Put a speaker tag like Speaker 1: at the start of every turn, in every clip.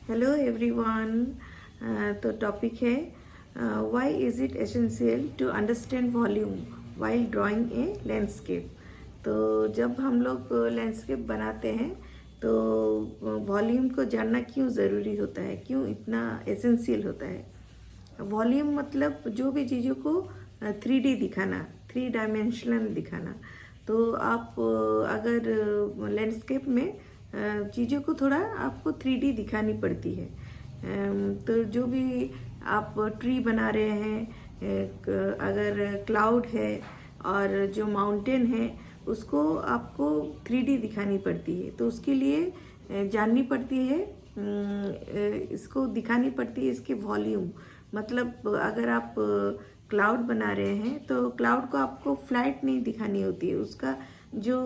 Speaker 1: Hello everyone. तो topic है why is it essential to understand volume while drawing a landscape. तो जब हम लोग लैंडस्केप बनाते हैं तो वॉल्यूम को जानना क्यों ज़रूरी होता है, क्यों इतना एसेंशियल होता है। वॉल्यूम मतलब जो भी चीज़ों को 3D दिखाना, 3 डायमेंशनल दिखाना। तो आप अगर लैंडस्केप में चीज़ों को थोड़ा आपको 3D दिखानी पड़ती है। तो जो भी आप ट्री बना रहे हैं, अगर क्लाउड है और जो माउंटेन है उसको आपको 3D दिखानी पड़ती है। तो उसके लिए जाननी पड़ती है, इसको दिखानी पड़ती है इसके वॉल्यूम। मतलब अगर आप क्लाउड बना रहे हैं तो क्लाउड को आपको फ्लैट नहीं दिखानी होती है, उसका जो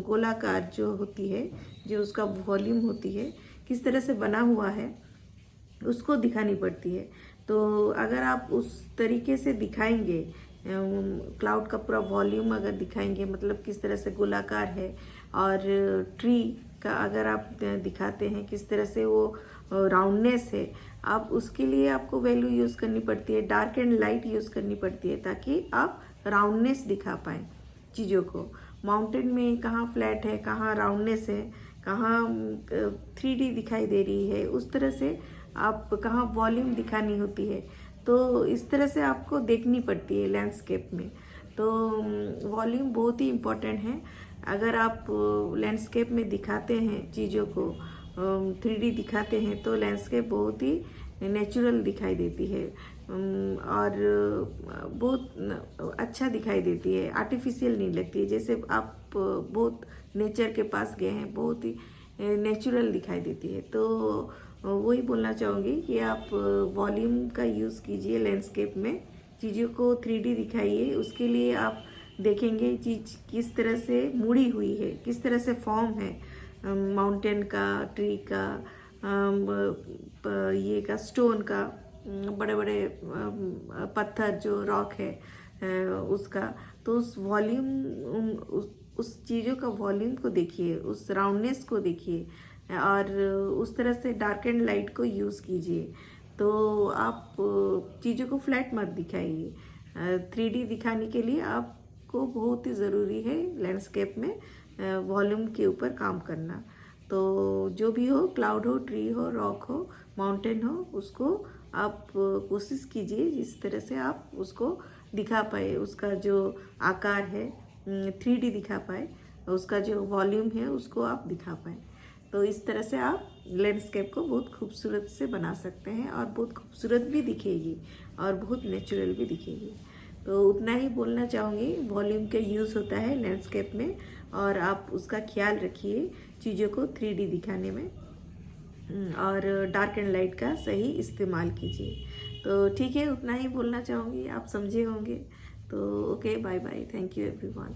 Speaker 1: गोलाकार जो होती है, जो उसका वॉल्यूम होती है, किस तरह से बना हुआ है उसको दिखानी पड़ती है। तो अगर आप उस तरीके से दिखाएंगे, क्लाउड का पूरा वॉल्यूम अगर दिखाएंगे, मतलब किस तरह से गोलाकार है, और ट्री का अगर आप दिखाते हैं किस तरह से वो राउंडनेस है, आप उसके लिए आपको वैल्यू यूज़ करनी पड़ती है, डार्क एंड लाइट यूज़ करनी पड़ती है ताकि आप राउंडनेस दिखा पाएँ चीज़ों को। माउंटेन में कहाँ फ्लैट है, कहाँ राउंडनेस है, कहाँ 3D दिखाई दे रही है, उस तरह से आप कहाँ वॉल्यूम दिखानी होती है। तो इस तरह से आपको देखनी पड़ती है लैंडस्केप में। तो वॉल्यूम बहुत ही इम्पोर्टेंट है। अगर आप लैंडस्केप में दिखाते हैं चीज़ों को, 3D दिखाते हैं, तो लैंडस्केप बहुत ही नेचुरल दिखाई देती है और बहुत अच्छा दिखाई देती है, आर्टिफिशियल नहीं लगती है। जैसे आप बहुत नेचर के पास गए हैं, बहुत ही नेचुरल दिखाई देती है। तो वही बोलना चाहूँगी कि आप वॉल्यूम का यूज़ कीजिए लैंडस्केप में, चीज़ों को 3D दिखाइए। उसके लिए आप देखेंगे चीज़ किस तरह से मुड़ी हुई है, किस तरह से फॉर्म है, माउंटेन का, ट्री का, ये का, स्टोन का, बड़े बड़े पत्थर जो रॉक है उसका। तो उस वॉल्यूम, उस चीज़ों का वॉल्यूम को देखिए, उस राउंडनेस को देखिए, और उस तरह से डार्क एंड लाइट को यूज़ कीजिए। तो आप चीज़ों को फ्लैट मत दिखाइए। 3D दिखाने के लिए आपको बहुत ही ज़रूरी है लैंडस्केप में वॉल्यूम के ऊपर काम करना। तो जो भी हो, क्लाउड हो, ट्री हो, रॉक हो, माउंटेन हो, उसको आप कोशिश कीजिए जिस तरह से आप उसको दिखा पाए, उसका जो आकार है 3D दिखा पाए, उसका जो वॉल्यूम है उसको आप दिखा पाए। तो इस तरह से आप लैंडस्केप को बहुत खूबसूरत से बना सकते हैं और बहुत खूबसूरत भी दिखेगी और बहुत नेचुरल भी दिखेगी। तो उतना ही बोलना चाहूँगी, वॉल्यूम का यूज़ होता है लैंडस्केप में और आप उसका ख्याल रखिए चीज़ों को 3D दिखाने में, और डार्क एंड लाइट का सही इस्तेमाल कीजिए। तो ठीक है, उतना ही बोलना चाहूँगी, आप समझे होंगे। तो okay, bye bye, thank you everyone.